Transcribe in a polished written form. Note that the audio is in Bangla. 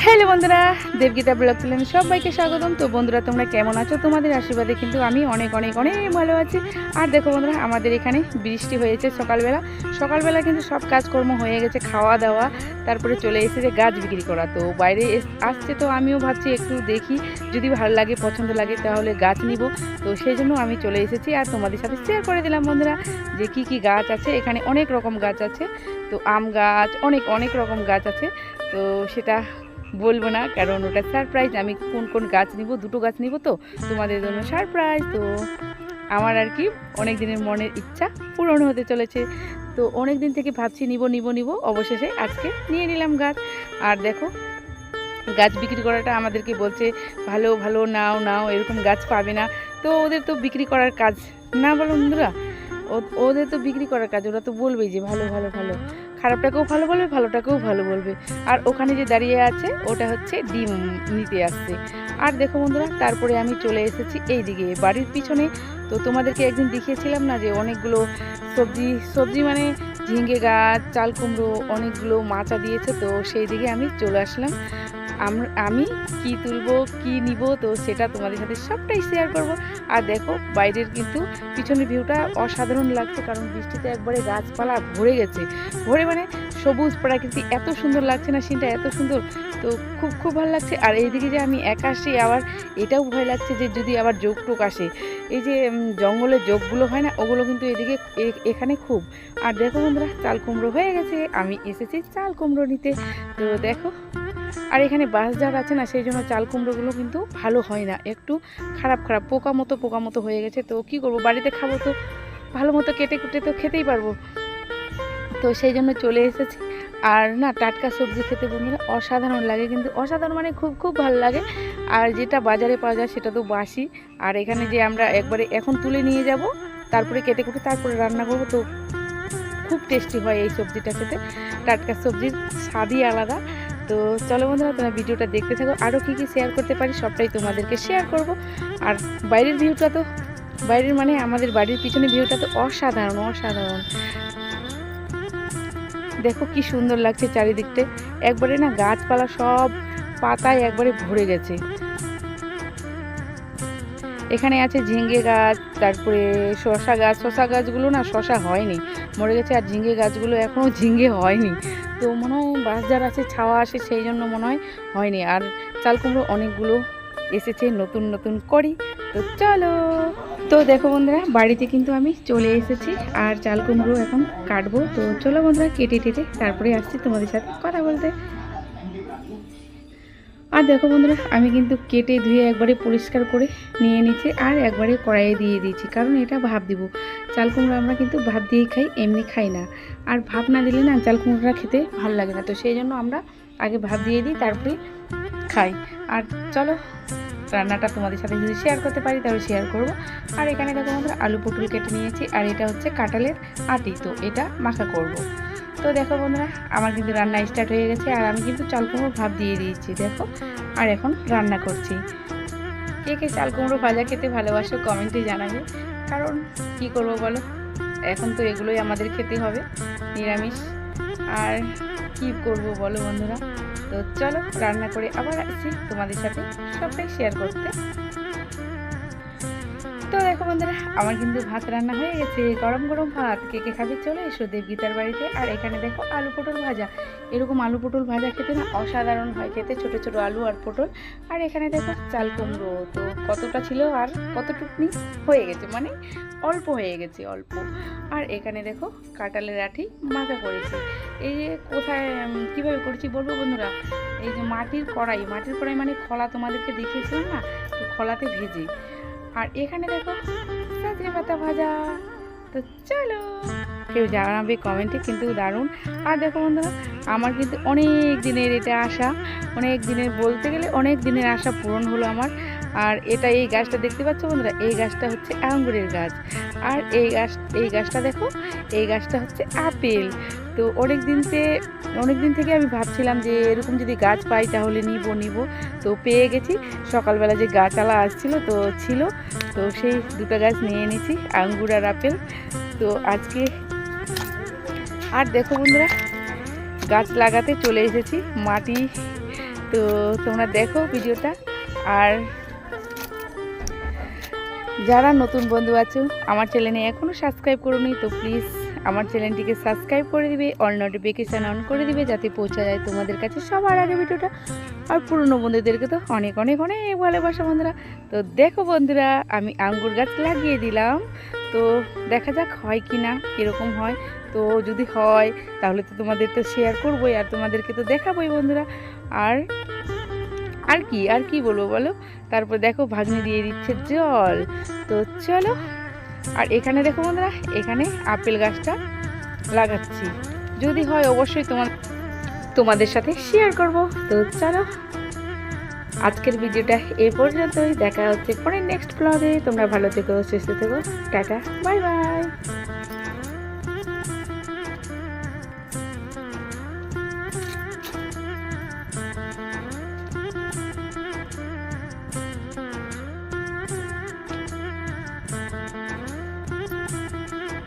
হ্যালো বন্ধুরা, দেবগীতা ব্লগ চ্যানেলে সবাইকে স্বাগতম। তো বন্ধুরা, তোমরা কেমন আছো? তোমাদের আশীর্বাদে কিন্তু আমি অনেক অনেক অনেক ভালো আছি। আর দেখো বন্ধুরা, আমাদের এখানে বৃষ্টি হয়েছে সকালবেলা কিন্তু সব কাজকর্ম হয়ে গেছে, খাওয়া দাওয়া, তারপরে চলে এসেছে গাছ বিক্রি করা। তো বাইরে আসছে, তো আমিও ভাবছি একটু দেখি, যদি ভালো লাগে পছন্দ লাগে তাহলে গাছ নিব। তো সেই জন্য আমি চলে এসেছি আর তোমাদের সাথে শেয়ার করে দিলাম বন্ধুরা যে কি কি গাছ আছে। এখানে অনেক রকম গাছ আছে, তো আম গাছ, অনেক অনেক রকম গাছ আছে। তো সেটা বলবো না, কারণ ওটা সারপ্রাইজ। আমি কোন কোন গাছ নিব, দুটো গাছ নিব, তো তোমাদের জন্য সারপ্রাইজ। তো আমার আর কি অনেক দিনের মনের ইচ্ছা পূরণ হতে চলেছে। তো অনেক দিন থেকে ভাবছি নিব, অবশেষে আজকে নিয়ে নিলাম গাছ। আর দেখো, গাছ বিক্রি করাটা আমাদেরকে বলছে ভালো ভালো নাও নাও, এরকম গাছ পাবে না। তো ওদের তো বিক্রি করার কাজ, না বলো বন্ধুরা? ওদের তো বিক্রি করার কাজ, ওরা তো বলবেই যে ভালো ভালো ভালো, খারাপটাকেও ভালো বলবে, ভালোটাকেও ভালো বলবে। আর ওখানে যে দাঁড়িয়ে আছে ওটা হচ্ছে ডিম নিতে আসছে। আর দেখো বন্ধুরা, তারপরে আমি চলে এসেছি এই দিকে বাড়ির পিছনে। তো তোমাদেরকে একদিন দেখিয়েছিলাম না যে অনেকগুলো সবজি মানে ঝিঙ্গে গাছ, চাল কুমড়ো, অনেকগুলো মাচা দিয়েছে। তো সেই দিকে আমি চলে আসলাম। আমি কি তুলবো, কি নিব, তো সেটা তোমাদের সাথে সবটাই শেয়ার করব। আর দেখো, বাইরের কিন্তু পিছনের ভিউটা অসাধারণ লাগছে, কারণ বৃষ্টিতে একবারে গাছপালা ভরে গেছে। ভরে মানে সবুজ প্রাকৃতিক, এত সুন্দর লাগছে না সিনটা, এত সুন্দর। তো খুব খুব ভালো লাগছে। আর এইদিকে যে আমি একা আসি, আবার এটাও ভয় লাগছে যে যদি আবার যোগ টোক আসে। এই যে জঙ্গলের যোগগুলো হয় না, ওগুলো কিন্তু এদিকে এখানে খুব। আর দেখো বন্ধুরা, চাল কুমড়ো হয়ে গেছে, আমি এসেছি চাল কুমড়ো নিতে। তো দেখো, আর এখানে বাঁশঝাড় আছে না, সেই জন্য চাল কুমড়োগুলো কিন্তু ভালো হয় না, একটু খারাপ খারাপ পোকা মতো হয়ে গেছে। তো কি করব, বাড়িতে খাবো তো ভালো মতো কেটে কুটে তো খেতেই পারবো। তো সেই জন্য চলে এসেছি। আর না, টাটকা সবজি খেতে বন্ধুরা অসাধারণ লাগে, কিন্তু অসাধারণ মানে খুব খুব ভালো লাগে। আর যেটা বাজারে পাওয়া যায় সেটা তো বাসি। আর এখানে যে আমরা একবারে এখন তুলে নিয়ে যাব, তারপরে কেটে কুটে তারপরে রান্না করবো, তো খুব টেস্টি হয় এই সবজিটা খেতে। টাটকা সবজির স্বাদই আলাদা। তো চলো বন্ধুরা, তোমরা ভিডিওটা দেখতে থাকো, আরও কী কী শেয়ার করতে পারি সবটাই তোমাদেরকে শেয়ার করব। আর বাইরের ভিউটা তো, বাইরের মানে আমাদের বাড়ির পিছনে ভিউটা তো অসাধারণ অসাধারণ। দেখো কি সুন্দর লাগছে চারিদিকটা, একবারে না গাছপালা সব পাতায় একবারে ভরে গেছে। এখানে আছে ঝিঙ্গে গাছ, তারপরে শশা গাছগুলো না শশা হয়নি, মরে গেছে। আর ঝিঙ্গে গাছগুলো এখনও ঝিঙ্গে হয়নি, তো মনে হয় বাঁশঝাড় আছে, ছাওয়া আসে, সেই জন্য মনে হয় হয়নি। আর চাল কুমড়ো অনেকগুলো এসেছে নতুন নতুন করি। তো চলো, তো দেখো বন্ধুরা, বাড়িতে কিন্তু আমি চলে এসেছি আর চাল কুমড়ো এখন কাটবো। তো চলো বন্ধুরা, কেটে টেটে তারপরে আসছি তোমাদের সাথে কথা বলতে। আর দেখো বন্ধুরা, আমি কিন্তু কেটে ধুয়ে একবারে পরিষ্কার করে নিয়ে নিচ্ছি আর একবারে কড়াইয়ে দিয়ে দিয়েছি, কারণ এটা ভাপ দিব। চাল কুমড়ো আমরা কিন্তু ভাপ দিয়েই খাই, এমনি খাই না। আর ভাপ না দিলে না চাল কুমড়োটা খেতে ভালো লাগে না, তো সেই জন্য আমরা আগে ভাপ দিয়ে দিই, তারপরে খাই। আর চলো, রান্নাটা তোমাদের সাথে যদি শেয়ার করতে পারি তাহলে শেয়ার করব। আর এখানে দেখো বন্ধুরা, আলু পটল কেটে নিয়েছি, আর এটা হচ্ছে কাঁঠালের আটি, তো এটা মাখা করব। তো দেখো বন্ধুরা, আমার কিন্তু রান্না স্টার্ট হয়ে গেছে, আর আমি কিন্তু চাল কুমড়ো ভাপ দিয়ে দিয়েছি দেখো। আর এখন রান্না করছি। কে কে চাল কুমড়ো ভাজা খেতে ভালোবাসো কমেন্টে জানাবে, কারণ কি করব বলো, এখন তো এগুলোই আমাদের খেতে হবে, নিরামিষ। আর কি করব বলো বন্ধুরা। তো চলো, রান্না করে আবার আসছি তোমাদের সাথে সবটাই শেয়ার করতে। তো দেখো বন্ধুরা, আমার কিন্তু ভাত রান্না হয়ে গেছে, গরম গরম ভাত। কে কে খাবে চলে এসো দেবগীতার বাড়িতে। আর এখানে দেখো আলু পটল ভাজা, এরকম আলু পটল ভাজা খেতে না অসাধারণ হয় খেতে, ছোট ছোট আলু আর পটল। আর এখানে দেখো চাল কুমড়ো, তো কতটা ছিল আর কতটুকনি হয়ে গেছে, মানে অল্প হয়ে গেছে অল্প। আর এখানে দেখো কাঁঠালের আঠি মাখা করেছি। এই যে কোথায় কীভাবে করেছি বলবো বন্ধুরা, এই যে মাটির কড়াই মানে খোলা, তোমাদেরকে দেখিয়েছিলাম না, তো খোলাতে ভেজে। আর এখানে দেখো সজনে পাতা ভাজা। তো চলো, কেউ জানাবে কমেন্টে, কিন্তু দারুণ। আর দেখো বন্ধুরা, আমার কিন্তু অনেক দিনের এটা আশা, অনেক দিনের বলতে গেলে অনেক দিনের আশা পূরণ হলো আমার। আর এটা, এই গাছটা দেখতে পাচ্ছ বন্ধুরা, এই গাছটা হচ্ছে আঙ্গুরের গাছ। আর এই গাছটা দেখো, এই গাছটা হচ্ছে আপেল। তো অনেক দিন থেকে আমি ভাবছিলাম যে এরকম যদি গাছ পাই তাহলে নিব। তো পেয়ে গেছি, সকালবেলা যে গাছালা আসছিল তো ছিল, তো সেই দুটো গাছ নিয়ে এনেছি, আঙ্গুর আর আপেল। তো আজকে আর দেখো বন্ধুরা, গাছ লাগাতে চলে এসেছি, তো তোমরা দেখো ভিডিওটা। আর যারা নতুন বন্ধু আছো আমার চ্যানেলে এখনও সাবস্ক্রাইব করোনি, তো প্লিজ আমার চ্যানেলটিকে সাবস্ক্রাইব করে দিবে, অল নোটিফিকেশান অন করে দিবে, যাতে পৌঁছা যায় তোমাদের কাছে সবার আগে ভিডিওটা। আর পুরনো বন্ধুদেরকে তো অনেক অনেক অনেক ভালোবাসা বন্ধুরা। তো দেখো বন্ধুরা, আমি আঙ্গুর গাছ লাগিয়ে দিলাম, তো দেখা যাক হয় কি না, কীরকম হয়। তো যদি হয় তাহলে তো তোমাদের তো শেয়ার করবোই, আর তোমাদেরকে তো দেখাবোই বন্ধুরা। আর আর কি বলবো বলো। তারপর দেখো ভাগ্নি দিয়ে দিচ্ছে জল। তো চলো। আর এখানে দেখো বন্ধুরা, এখানে আপেল গাছটা লাগাচ্ছি, যদি হয় অবশ্যই তোমাদের সাথে শেয়ার করব। তো চলো, আজকের ভিডিওটা এই পর্যন্তই। দেখা হচ্ছে পরে নেক্সট ব্লগে। তোমরা ভালো থেকো, সুস্থ থেকো, টাটা, বাই বাই।